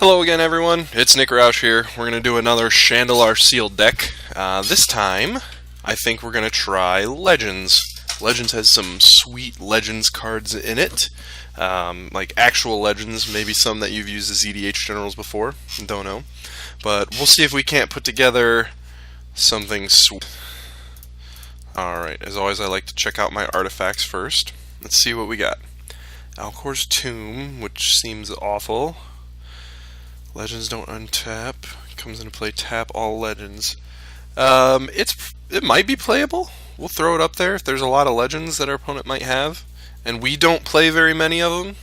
Hello again, everyone. It's Nick Roush here. We're going to do another Shandalar sealed deck. This time, I think we're going to try Legends. Legends has some sweet Legends cards in it, like actual Legends, maybe some that you've used as EDH generals before. Don't know. But we'll see if we can't put together something sweet. Alright, as always, I like to check out my artifacts first. Let's see what we got. Alcor's Tomb, which seems awful. Legends don't untap. Comes into play, tap all legends. It might be playable. We'll throw it up there if there's a lot of legends that our opponent might have, and we don't play very many of them.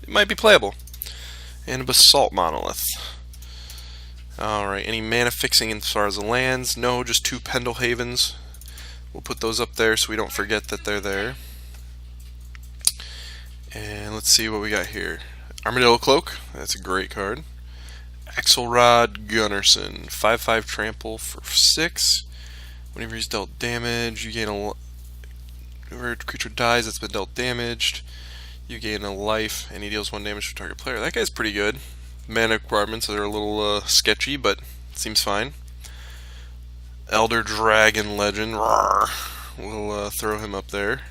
It might be playable. And a Basalt Monolith. Alright, any mana fixing as far as the lands? No, just 2 Pendle Havens. We'll put those up there so we don't forget that they're there. And let's see what we got here. Armadillo Cloak, that's a great card. Axelrod Gunnarsson, 5/5 trample for 6. Whenever he's dealt damage, you gain a... Whenever a creature dies that's been dealt damaged, you gain a life, and he deals 1 damage to target player. That guy's pretty good. Mana requirements are a little sketchy, but it seems fine. Elder Dragon Legend, rawr. We'll throw him up there.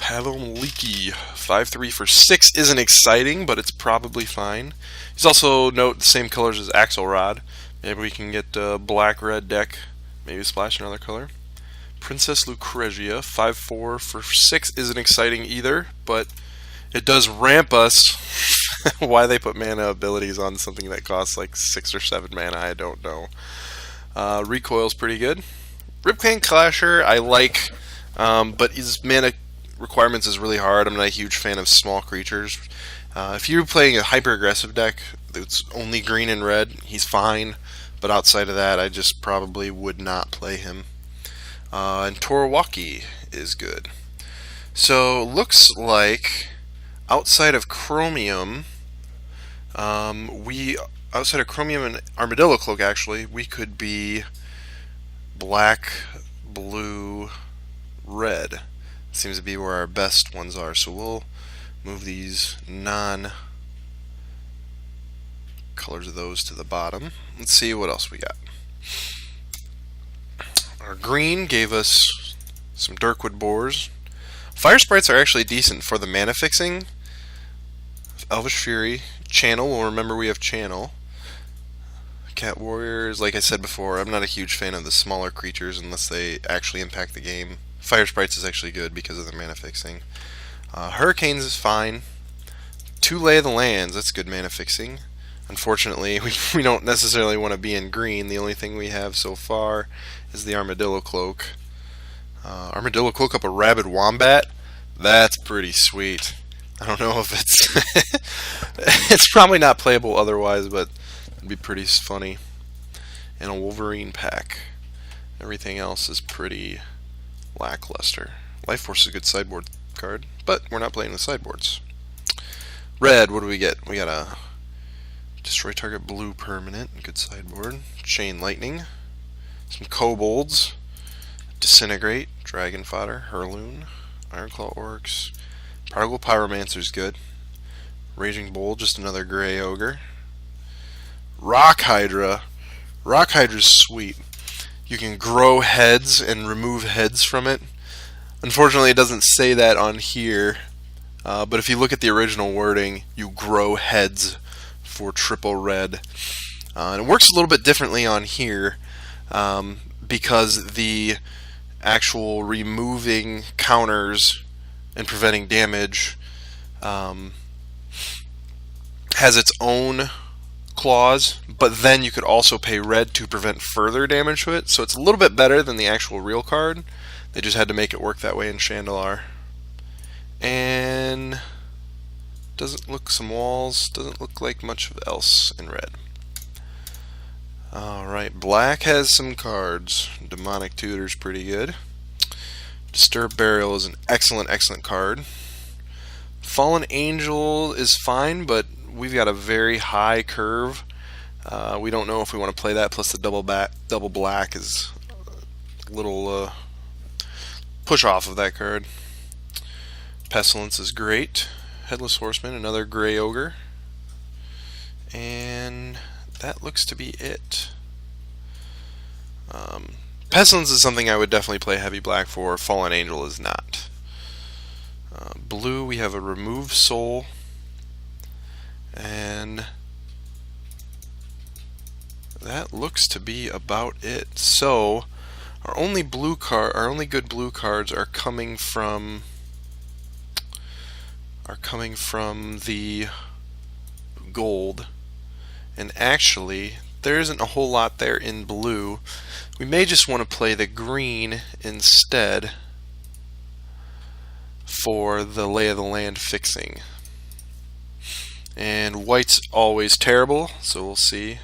Pavel Leaky, 5/3 for 6 isn't exciting, but it's probably fine. He's also, note, the same colors as Axelrod. Maybe we can get a black-red deck, maybe splash another color. Princess Lucrezia, 5/4 for 6 isn't exciting either, but it does ramp us. Why they put mana abilities on something that costs like 6 or 7 mana, I don't know. Recoil's pretty good. Ripcane Clasher, I like, but his mana requirements is really hard. I'm not a huge fan of small creatures. If you're playing a hyper-aggressive deck that's only green and red, he's fine, but outside of that, I just probably would not play him. And Torwaki is good. So, looks like outside of Chromium, outside of Chromium and Armadillo Cloak, actually, we could be black, blue, red. Seems to be where our best ones are, so we'll move these non-colors of those to the bottom. Let's see what else we got. Our green gave us some Dirkwood Boars. Fire Sprites are actually decent for the mana fixing. Elvish Fury, Channel, well, remember we have Channel. Cat Warriors, like I said before, I'm not a huge fan of the smaller creatures unless they actually impact the game. Fire Sprites is actually good because of the mana fixing. Hurricanes is fine. 2 Lay of the Lands, that's good mana fixing. Unfortunately, we don't necessarily want to be in green. The only thing we have so far is the Armadillo Cloak. Armadillo Cloak up a Rabid Wombat? That's pretty sweet. I don't know if it's... it's probably not playable otherwise, but it'd be pretty funny. And a Wolverine Pack. Everything else is pretty lackluster. Life Force is a good sideboard card, but we're not playing the sideboards. Red, what do we get? We got a Destroy Target Blue permanent, good sideboard. Chain Lightning, some Kobolds, Disintegrate, Dragon Fodder, Hurloon, Ironclaw Orcs, Prodigal Pyromancer's good. Raging Bull, just another Gray Ogre. Rock Hydra. Rock Hydra's sweet. You can grow heads and remove heads from it. Unfortunately, it doesn't say that on here, but if you look at the original wording, you grow heads for triple red. And it works a little bit differently on here because the actual removing counters and preventing damage has its own clause, but then you could also pay red to prevent further damage to it, so it's a little bit better than the actual real card. They just had to make it work that way in Shandalar. And doesn't look some walls, doesn't look like much else in red. Alright, black has some cards. Demonic Tutor's pretty good. Disturbed Burial is an excellent card. Fallen Angel is fine, but we've got a very high curve. We don't know if we want to play that, plus the double black is a little push off of that card. Pestilence is great. Headless Horseman, another Gray Ogre. And that looks to be it. Pestilence is something I would definitely play heavy black for. Fallen Angel is not. Blue, we have a Remove Soul. And that looks to be about it. So our only good blue cards are coming from the gold. And actually, there isn't a whole lot there in blue. We may just want to play the green instead for the Lay of the Land fixing. And white's always terrible, so we'll see.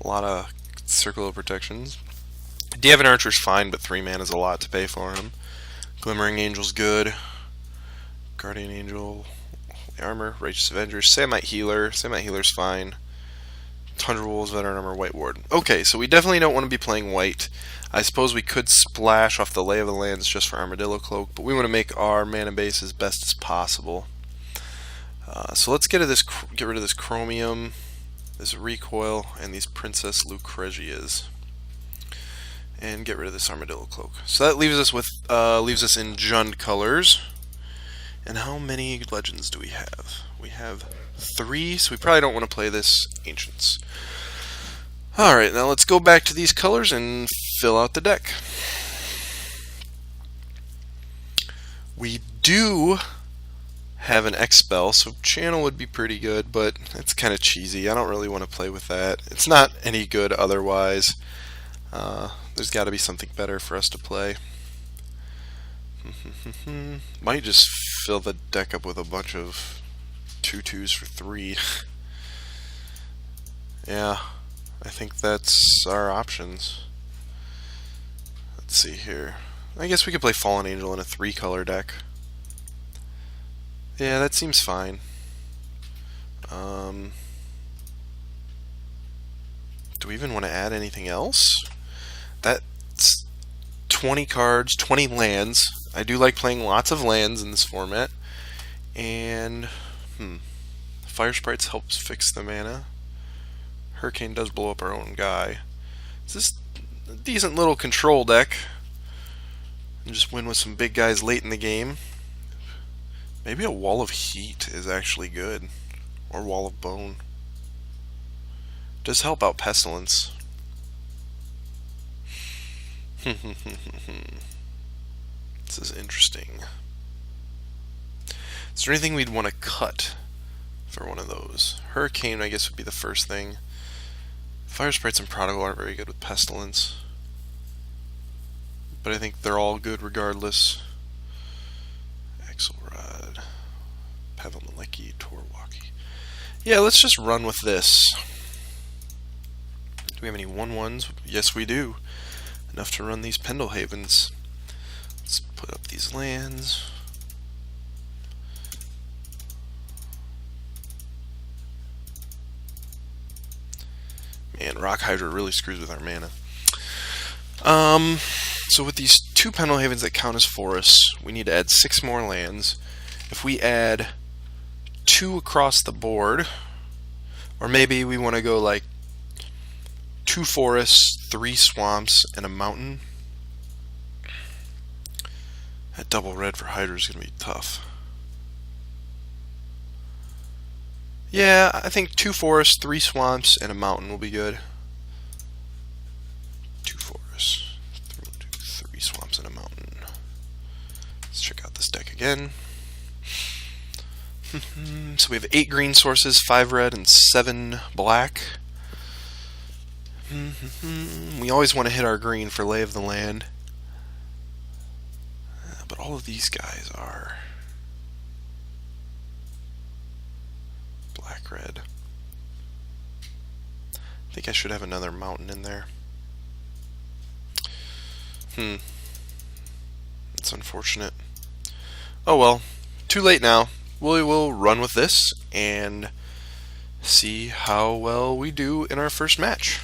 A lot of Circle of Protections. Dievin Archer's fine, but 3 mana is a lot to pay for him. Glimmering Angel's good. Guardian Angel, Holy Armor, Righteous Avenger, Samite Healer. Samite Healer's fine. Tundra Wolves, Veteran Armor, White Ward. Okay, so we definitely don't want to be playing white. I suppose we could splash off the Lay of the Lands just for Armadillo Cloak, but we want to make our mana base as best as possible. So let's get rid of this Chromium, this Recoil, and these Princess Lucrezias, and get rid of this Armadillo Cloak. So that leaves us in Jund colors. And how many legends do we have? We have 3, so we probably don't want to play this Ancients. Alright, now let's go back to these colors and fill out the deck. We do have an X-Spell, so Channel would be pretty good, but it's kind of cheesy. I don't really want to play with that. It's not any good otherwise. There's got to be something better for us to play. Might just fill the deck up with a bunch of 2/2s for 3. Yeah, I think that's our options. Let's see here. I guess we could play Fallen Angel in a 3-color deck. Yeah, that seems fine. Do we even want to add anything else? That's 20 cards, 20 lands. I do like playing lots of lands in this format. And Fire Sprites helps fix the mana. Hurricane does blow up our own guy. Is this a decent little control deck? And just win with some big guys late in the game. Maybe a Wall of Heat is actually good. Or Wall of Bone. Does help out Pestilence. This is interesting. Is there anything we'd want to cut for one of those? Hurricane, I guess, would be the first thing. Fire Sprites and Prodigal aren't very good with Pestilence. But I think they're all good regardless. Axelrod, Pavel Malecki, Torwalkie. Yeah, let's just run with this. Do we have any 1/1s? Yes, we do. Enough to run these Pendelhavens. Let's put up these lands. Man, Rock Hydra really screws with our mana. So with these 2 Pendelhavens that count as forests, we need to add 6 more lands. If we add 2 across the board, or maybe we want to go like 2 forests, 3 swamps, and a mountain. That double red for Hydra is going to be tough. Yeah, I think 2 forests, 3 swamps, and a mountain will be good. 2 forests, 3 swamps, and a mountain. Let's check out this deck again. So we have 8 green sources, 5 red, and 7 black. We always want to hit our green for Lay of the Land. But all of these guys are black-red. I think I should have another mountain in there. It's unfortunate. Oh well, too late now. We will run with this and see how well we do in our first match.